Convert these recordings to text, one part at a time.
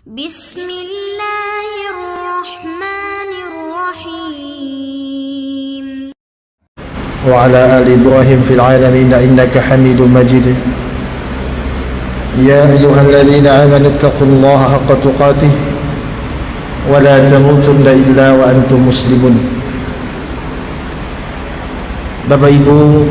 Bismillahirrahmanirrahim. Wa ala ali Ibrahim fil alamin innaka Hamidum Majid. Ya ayyuhalladzina amanu taqullaha haqqa tuqatih wa la tamutunna illa wa antum muslimun. Bapak Ibu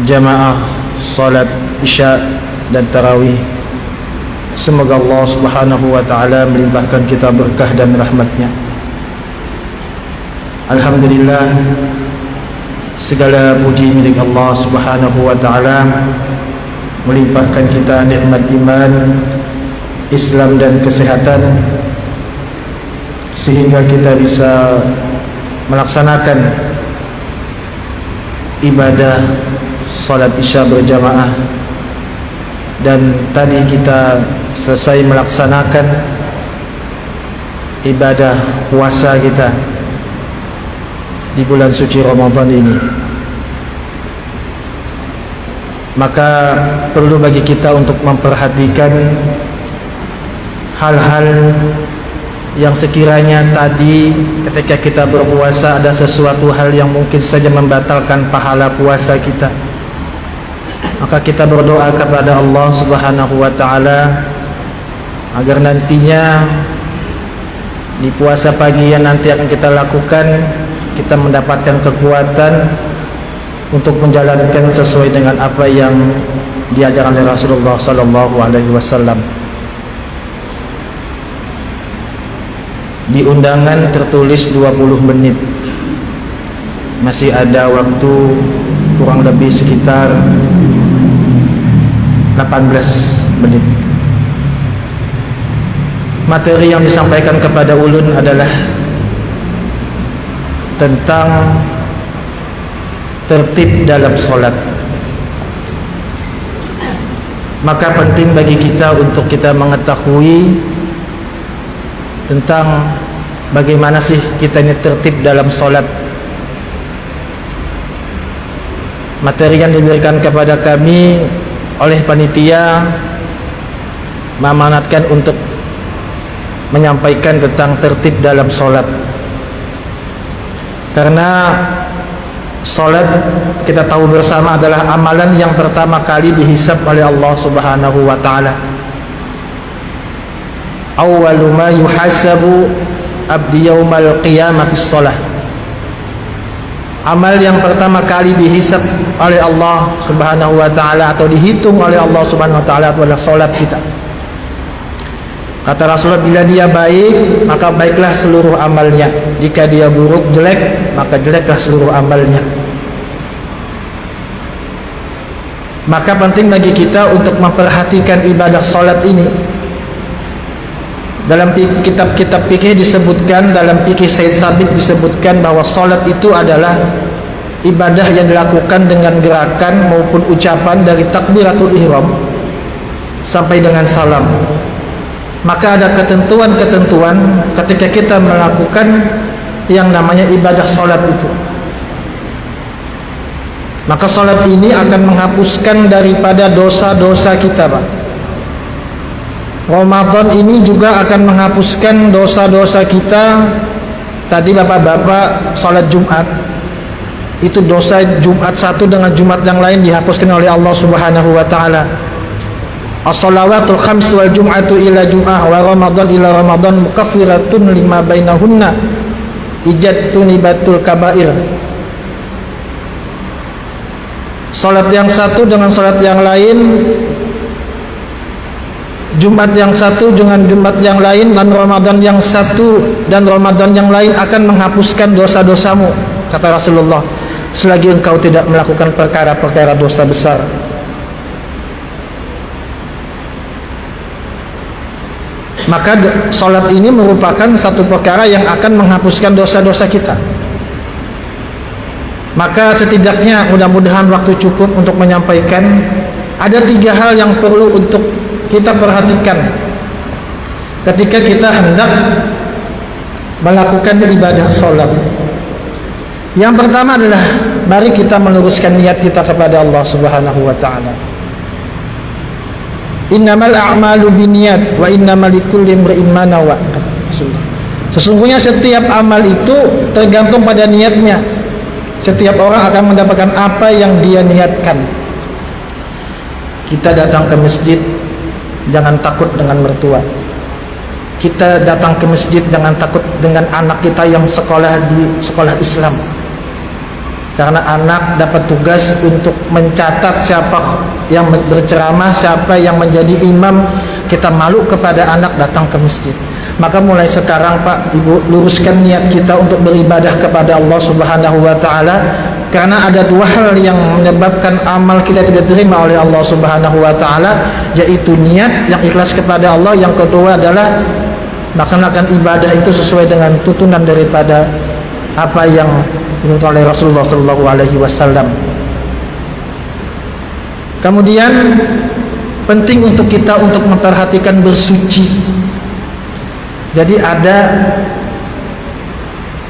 jamaah salat Isya dan Tarawih, semoga Allah Subhanahu wa ta'ala melimpahkan kita berkah dan rahmatnya. Alhamdulillah, segala puji milik Allah Subhanahu wa ta'ala, melimpahkan kita nikmat iman, Islam dan kesehatan, sehingga kita bisa melaksanakan ibadah salat Isya berjamaah. Dan tadi kita selesai melaksanakan ibadah puasa kita di bulan suci Ramadan ini. Maka perlu bagi kita untuk memperhatikan hal-hal yang sekiranya tadi ketika kita berpuasa ada sesuatu hal yang mungkin saja membatalkan pahala puasa kita. Maka kita berdoa kepada Allah Subhanahu wa ta'ala agar nantinya di puasa pagi yang nanti akan kita lakukan, kita mendapatkan kekuatan untuk menjalankan sesuai dengan apa yang diajarkan oleh Rasulullah sallallahu alaihi wasallam. Di undangan tertulis 20 menit. Masih ada waktu kurang lebih sekitar 18 menit. Materi yang disampaikan kepada ulun adalah tentang tertib dalam sholat. Maka penting bagi kita untuk kita mengetahui tentang bagaimana sih kita ini tertib dalam sholat. Materi yang diberikan kepada kami oleh panitia memanatkan untuk menyampaikan tentang tertib dalam sholat. Karena sholat kita tahu bersama adalah amalan yang pertama kali dihisab oleh Allah Subhanahu wa ta'ala. Awwalu ma yuhasabu abdi yaumal qiyamati sholat. Amal yang pertama kali dihisab oleh Allah Subhanahu wa ta'ala atau dihitung oleh Allah Subhanahu wa ta'ala adalah sholat kita. Kata Rasulullah, bila dia baik maka baiklah seluruh amalnya, jika dia buruk jelek maka jeleklah seluruh amalnya. Maka penting bagi kita untuk memperhatikan ibadah sholat ini. Dalam kitab-kitab fikih disebutkan, dalam fikih Said Sabiq disebutkan bahwa sholat itu adalah ibadah yang dilakukan dengan gerakan maupun ucapan dari takbiratul ihram sampai dengan salam. Maka ada ketentuan-ketentuan ketika kita melakukan yang namanya ibadah sholat itu. Maka sholat ini akan menghapuskan daripada dosa-dosa kita, Pak. Ramadan ini juga akan menghapuskan dosa-dosa kita. Tadi bapak-bapak sholat Jumat, itu dosa Jumat satu dengan Jumat yang lain dihapuskan oleh Allah Subhanahu wa ta'ala. As-salawatul khams wal jum'atu ila jum'ah wa Ramadan ila Ramadan mukaffiratun lima bainahunna ijatunibatul kabair. Salat yang satu dengan salat yang lain, Jumat yang satu dengan Jumat yang lain, dan Ramadan yang satu dan Ramadan yang lain akan menghapuskan dosa-dosamu, kata Rasulullah, selagi engkau tidak melakukan perkara-perkara dosa besar. Maka sholat ini merupakan satu perkara yang akan menghapuskan dosa-dosa kita. Maka setidaknya mudah-mudahan waktu cukup untuk menyampaikan ada 3 hal yang perlu untuk kita perhatikan ketika kita hendak melakukan ibadah sholat. Yang pertama adalah mari kita meluruskan niat kita kepada Allah Subhanahu wa ta'ala. Innamal a'malu binniyat wa innamal likulli imri'in ma nawa. Sesungguhnya setiap amal itu tergantung pada niatnya. Setiap orang akan mendapatkan apa yang dia niatkan. Kita datang ke masjid, jangan takut dengan mertua. Kita datang ke masjid, jangan takut dengan anak kita yang sekolah di sekolah Islam. Karena anak dapat tugas untuk mencatat siapa yang berceramah, siapa yang menjadi imam. Kita malu kepada anak datang ke masjid. Maka mulai sekarang Pak, Ibu, luruskan niat kita untuk beribadah kepada Allah Subhanahu wa taala, karena ada dua hal yang menyebabkan amal kita tidak diterima oleh Allah Subhanahu wa taala, yaitu niat yang ikhlas kepada Allah, yang kedua adalah melaksanakan ibadah itu sesuai dengan tuntunan daripada apa yang dituntunkan oleh Rasulullah sallallahu alaihi wasallam. Kemudian penting untuk kita untuk memperhatikan bersuci. Jadi ada,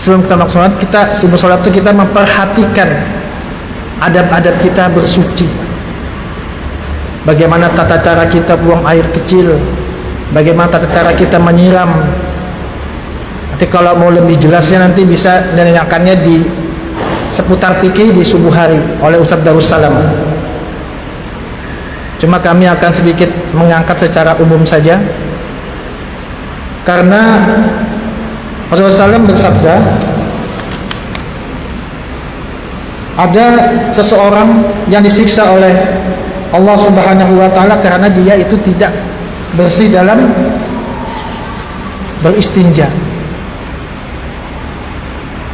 sebelum kita melaksanakan sebelum sholat itu kita memperhatikan adab-adab kita bersuci. Bagaimana tata cara kita buang air kecil, bagaimana tata cara kita menyiram. Nanti kalau mau lebih jelasnya nanti bisa ditanyakannya di seputar fikih di subuh hari oleh Ustaz Darussalam. Cuma kami akan sedikit mengangkat secara umum saja, karena Rasulullah SAW bersabda, ada seseorang yang disiksa oleh Allah Subhanahu wa taala karena dia itu tidak bersih dalam beristinja.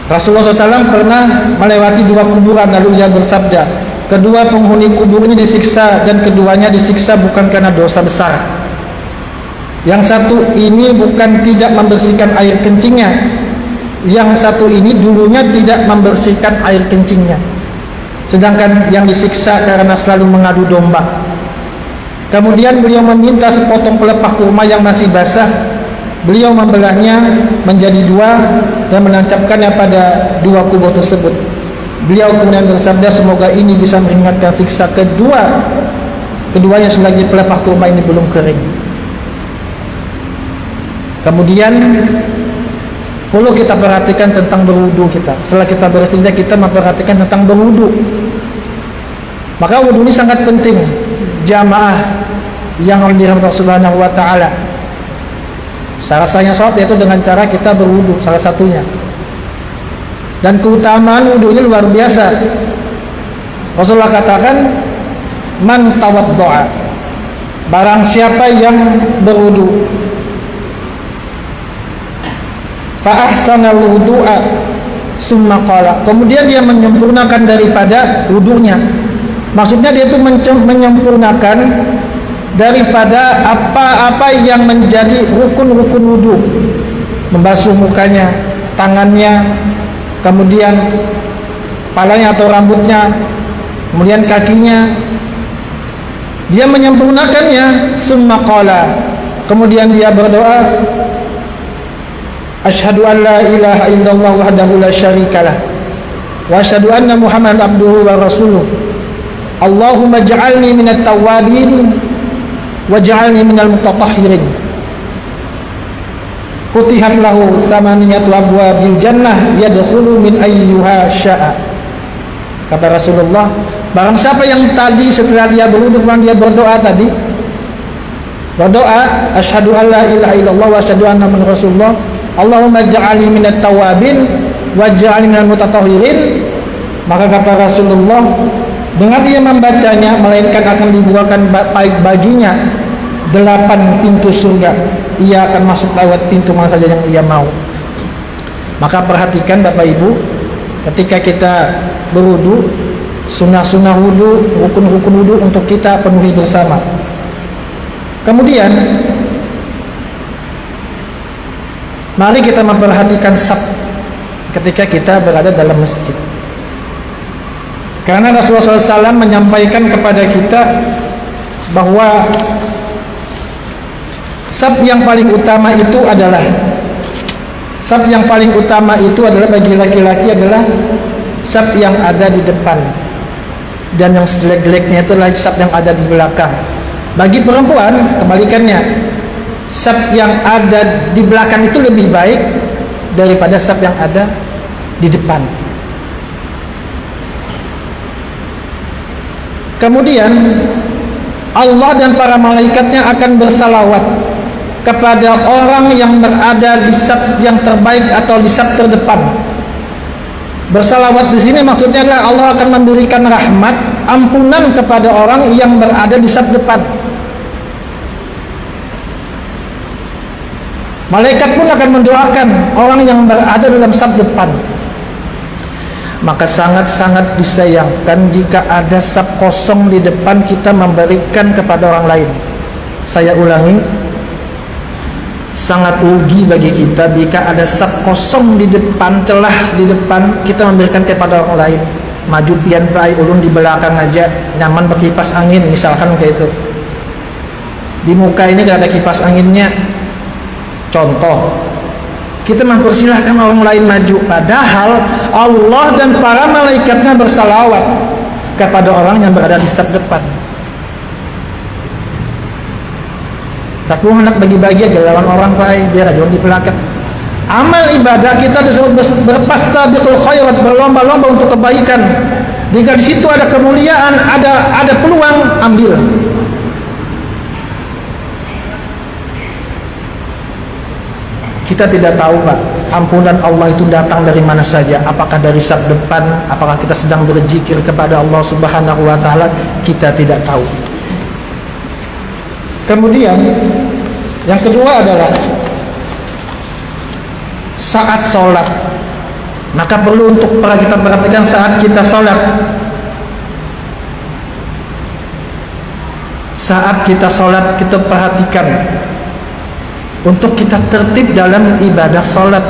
Rasulullah SAW pernah melewati dua kuburan, lalu ia bersabda, kedua penghuni kubur ini disiksa, dan keduanya disiksa bukan karena dosa besar. Yang satu ini bukan tidak membersihkan air kencingnya, yang satu ini dulunya tidak membersihkan air kencingnya, sedangkan yang disiksa karena selalu mengadu domba. Kemudian beliau meminta sepotong pelepah kurma yang masih basah. Beliau membelahnya menjadi dua dan menancapkannya pada dua kubur tersebut. Beliau kemudian bersabda, semoga ini bisa meringankan siksa keduanya selagi pelepah kurma ini belum kering. Kemudian perlu kita perhatikan tentang berwudu kita. Setelah kita beristinja, kita memperhatikan tentang berwudu. Maka wudu ini sangat penting. Jamaah yang dirahmati Allah Subhanahu wa taala, salah satunya sholat yaitu dengan cara kita berwudu, salah satunya. Dan keutamaan wudu ini luar biasa. Rasulullah katakan, man tawaddo'a, barang siapa yang berwudu, fa ahsanal wudu'a summa qala, kemudian dia menyempurnakan daripada wudunya. Maksudnya dia itu menyempurnakan daripada apa-apa yang menjadi rukun-rukun wudu. Membasuh mukanya, tangannya, kemudian kepalanya atau rambutnya, kemudian kakinya. Dia menyempurnakannya, summa qala, kemudian dia berdoa, asyhadu an la ilaha illallah wahdahu la syarikalah wa asyhadu anna muhammadan abduhu wa rasuluh. Allahumma ja'alni minat tawwabin waj'alni minal mutatahhirin. Futihat lahu thamaniyatu abwabil jannah yadkhulu min ayyuha syaa. Kata Rasulullah, barang siapa yang tadi setelah dia berwudu dia berdoa tadi, berdoa asyhadu an la ilaha illallah wa asyhadu anna muhammadar rasulullah, Allahumma ja'alni minat tawwabin waj'alni minal mutatahhirin, maka kata Rasulullah, dengan dia membacanya, melainkan akan dibukakan baginya 8 pintu surga. Ia akan masuk lewat pintu mana saja yang ia mau. Maka perhatikan Bapak Ibu, ketika kita berwudu, sunnah-sunnah wudu, rukun-rukun wudu untuk kita penuhi bersama. Kemudian mari kita memperhatikan saf ketika kita berada dalam masjid. Karena Rasulullah SAW menyampaikan kepada kita bahwa saf yang paling utama itu adalah bagi laki-laki adalah saf yang ada di depan, dan yang sejelek-jeleknya itulah saf yang ada di belakang. Bagi perempuan kebalikannya, saf yang ada di belakang itu lebih baik daripada saf yang ada di depan. Kemudian Allah dan para malaikatnya akan bersalawat kepada orang yang berada di saf yang terbaik atau di saf terdepan. Bersalawat di sini maksudnya adalah Allah akan memberikan rahmat, ampunan kepada orang yang berada di saf depan. Malaikat pun akan mendoakan orang yang berada dalam saf depan. Maka sangat-sangat disayangkan jika ada saf kosong di depan kita memberikan kepada orang lain. Saya ulangi, sangat rugi bagi kita jika ada saf kosong di depan, celah di depan, kita memberikan kepada orang lain. Maju pian bae ulun di belakang aja, nyaman pakai kipas angin misalkan kayak itu. Di muka ini tidak ada kipas anginnya. Contoh, kita mempersilahkan orang lain maju, padahal Allah dan para malaikatnya bersalawat kepada orang yang berada di saf depan. Tapi hendak bagi-bagi aja lawan orang baik, biar aja di belakang. Amal ibadah kita disuruh berpastabiqul khairat, berlomba-lomba untuk kebaikan. Jika di situ ada kemuliaan, ada peluang, ambil. Kita tidak tahu, Pak, ampunan Allah itu datang dari mana saja. Apakah dari saf depan, apakah kita sedang berzikir kepada Allah Subhanahu wa taala, kita tidak tahu. Kemudian yang kedua adalah saat sholat. Maka perlu untuk kita perhatikan saat kita sholat. Saat kita sholat, kita perhatikan untuk kita tertib dalam ibadah sholat.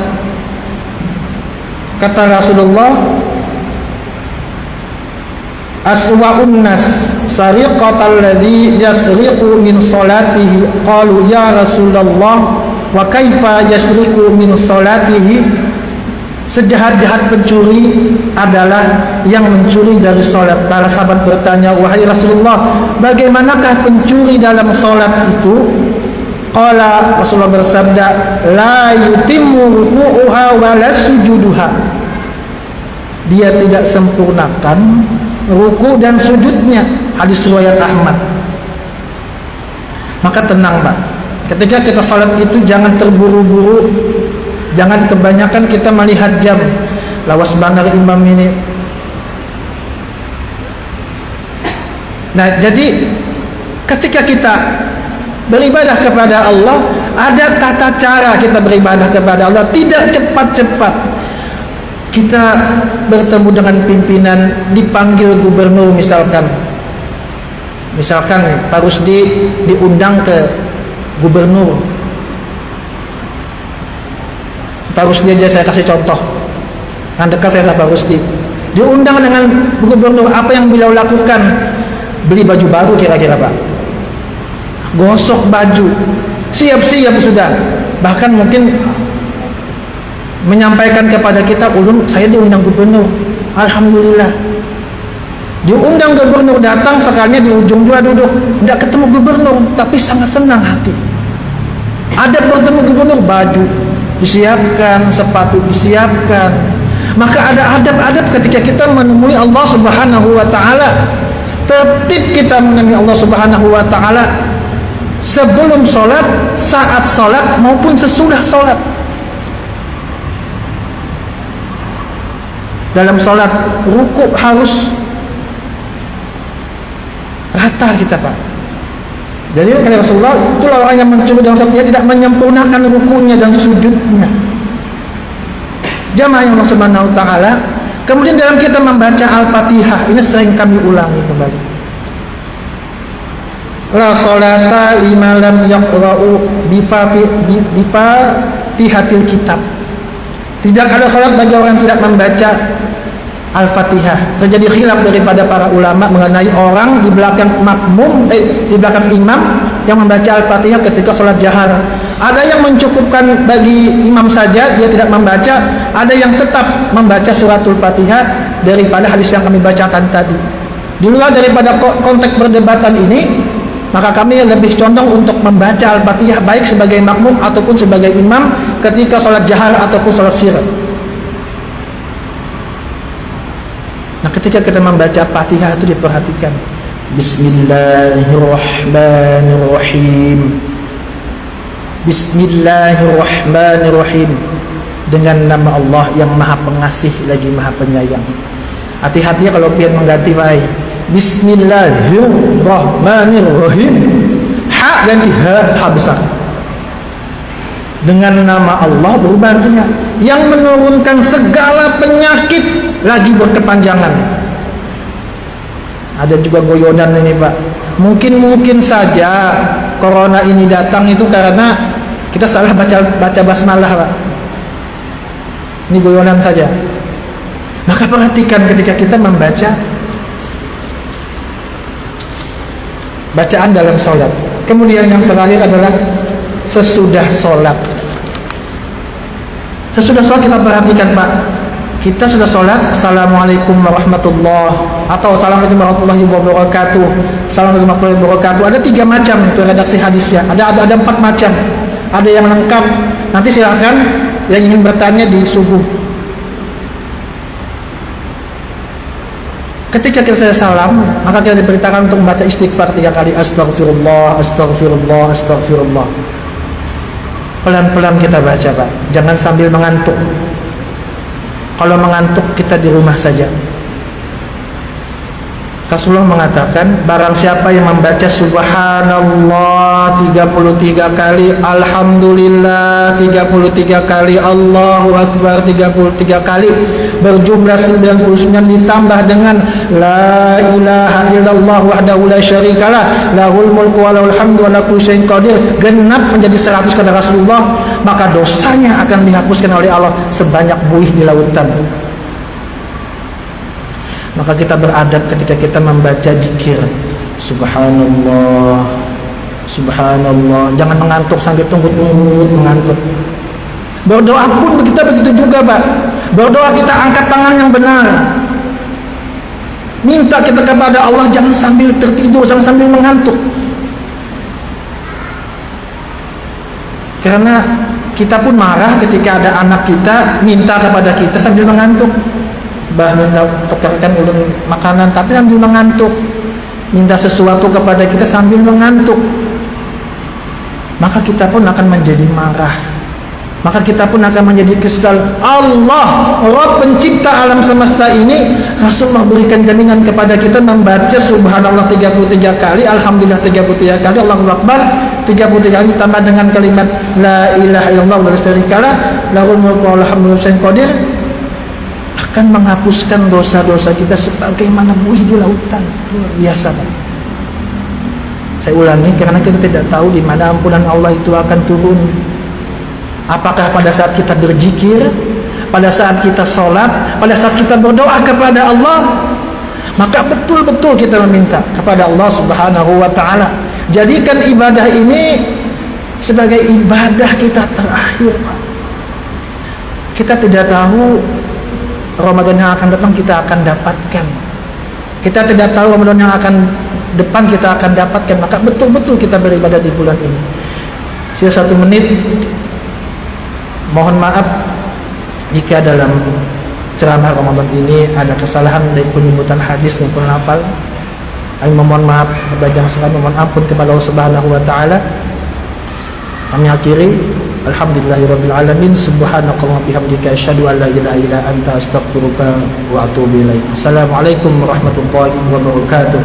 Kata Rasulullah, aswa'un nas sariqatal ladzi yasriqu min sholatihi. Qalu ya Rasulullah wa kaifa yasriqu min sholatihi? Sejahat-jahat pencuri adalah yang mencuri dari sholat. Para sahabat bertanya, wahai Rasulullah, bagaimanakah pencuri dalam sholat itu? Qala, Rasulullah bersabda, la yutimmu ruku'uha wa la sujuduha. Dia tidak sempurnakan ruku dan sujudnya. Hadis riwayat Ahmad. Maka tenang, Pak. Ketika kita salat itu jangan terburu-buru, jangan kebanyakan kita melihat jam. Lawas banar imam ini. Nah, jadi ketika kita beribadah kepada Allah, ada tata cara kita beribadah kepada Allah, tidak cepat-cepat. Kita bertemu dengan pimpinan, dipanggil gubernur misalkan Pak Rusdi diundang ke gubernur. Pak Rusdi aja saya kasih contoh, yang dekat saya sama Pak Rusdi, diundang dengan gubernur. Apa yang beliau lakukan? Beli baju baru kira-kira, Pak, gosok baju, siap-siap sudah. Bahkan mungkin menyampaikan kepada kita, ulun saya diundang gubernur, alhamdulillah. Diundang gubernur, datang sekalinya di ujung dua duduk, tidak ketemu gubernur, tapi sangat senang hati. Ada bertemu gubernur, baju disiapkan, sepatu disiapkan. Maka ada adab-adab ketika kita menemui Allah Subhanahu wa taala. Tertib kita menemui Allah Subhanahu wa taala sebelum sholat, saat sholat, maupun sesudah sholat. Dalam sholat, ruku harus rata kita, Pak. Jadi kata Rasulullah, itulah orang yang mencuri dalam sholat, dia tidak menyempurnakan rukunya dan sujudnya. Jamaah yang Allah Subhanahu wa taala. Kemudian dalam kita membaca Al-Fatihah, ini sering kami ulangi kembali. La sholata lima lam yaqra'u bifatihatil kitab. Tidak ada salat bagi orang yang tidak membaca Al-Fatihah. Terjadi khilaf daripada para ulama mengenai orang di belakang makmum, di belakang imam yang membaca Al-Fatihah ketika salat jahar. Ada yang mencukupkan bagi imam saja, dia tidak membaca. Ada yang tetap membaca suratul Fatihah daripada hadis yang kami bacakan tadi. Di luar daripada konteks perdebatan ini, maka kami lebih condong untuk membaca Al-Fatihah baik sebagai makmum ataupun sebagai imam ketika sholat jahar ataupun sholat sir. Nah, ketika kita membaca Fatihah itu diperhatikan. Bismillahirrahmanirrahim. Bismillahirrahmanirrahim. Dengan nama Allah yang Maha Pengasih lagi Maha Penyayang. Hati-hati kalau pian mengganti baik. Bismillahirrahmanirrahim. Ha ganti ha besar. Dengan nama Allah berubah artinya. Yang menurunkan segala penyakit lagi berkepanjangan. Ada juga goyonan ini Pak. Mungkin saja corona ini datang itu karena kita salah baca basmalah Pak. Ini goyonan saja. Maka perhatikan ketika kita membaca bacaan dalam sholat. Kemudian yang terakhir adalah sesudah sholat. Sesudah sholat kita perhatikan Pak. Kita sudah sholat, Assalamualaikum warahmatullahi atau Assalamualaikum warahmatullahi wabarakatuh. Assalamualaikum warahmatullahi wabarakatuh. Ada 3 macam itu redaksi hadisnya. Ada 4 macam. Ada yang lengkap. Nanti silakan yang ingin bertanya di subuh. Ketika kita salam, maka kita diperintahkan untuk membaca istighfar 3 kali. Astagfirullah, astagfirullah, astagfirullah. Pelan-pelan kita baca Pak. Jangan sambil mengantuk. Kalau mengantuk kita di rumah saja. Rasulullah mengatakan, barang siapa yang membaca subhanallah 33 kali, alhamdulillah 33 kali, Allahu akbar 33 kali, berjumlah 99 ditambah dengan la ilaha illallah wahdahu la syarikalah lahul mulku wa lahul hamdu wa la kulli syai'in qadir, genap menjadi 100 kata Rasulullah, maka dosanya akan dihapuskan oleh Allah sebanyak buih di lautan. Maka kita beradab ketika kita membaca zikir. Subhanallah, subhanallah. Jangan mengantuk sampai tunggu-tunggu mengantuk. Berdoa pun kita begitu juga Pak. Berdoa kita angkat tangan yang benar. Minta kita kepada Allah, jangan sambil tertidur, jangan sambil mengantuk. Karena kita pun marah ketika ada anak kita minta kepada kita sambil mengantuk. Minta untuk ulun makanan tapi sambil mengantuk, minta sesuatu kepada kita sambil mengantuk, maka kita pun akan menjadi marah, maka kita pun akan menjadi kesal. Allah, Rabb pencipta alam semesta ini, Rasulullah berikan jaminan kepada kita membaca subhanallah 33 kali, alhamdulillah 33 kali, Allahu akbar 33 kali, ditambah dengan kalimat la ilaha illallah wa la syarikalah lahul mulku wa lahul hamdu wa la syai'in qadir, akan menghapuskan dosa-dosa kita sebagaimana buih di lautan. Luar biasa Pak. Saya ulangi karena kita tidak tahu di mana ampunan Allah itu akan turun. Apakah pada saat kita berzikir, pada saat kita sholat, pada saat kita berdoa kepada Allah, maka betul-betul kita meminta kepada Allah Subhanahu wa ta'ala. Jadikan ibadah ini sebagai ibadah kita terakhir Pak. Kita tidak tahu Ramadan yang akan datang kita akan dapatkan. Kita tidak tahu Ramadan yang akan depan kita akan dapatkan. Maka betul-betul kita beribadah di bulan ini. Sisa 1 menit. Mohon maaf jika dalam ceramah Ramadan ini ada kesalahan dari penyebutan hadis maupun lafal. Kami memohon maaf kepada sekalian, memohon ampun kepada Allah Subhanahu wa taala. Kami akhiri, alhamdulillahirabbil alamin, subhanakallahumma bihamdika asyhadu an la ilaha illa anta astaghfiruka wa atubu ilaik. Assalamualaikum warahmatullahi wabarakatuh.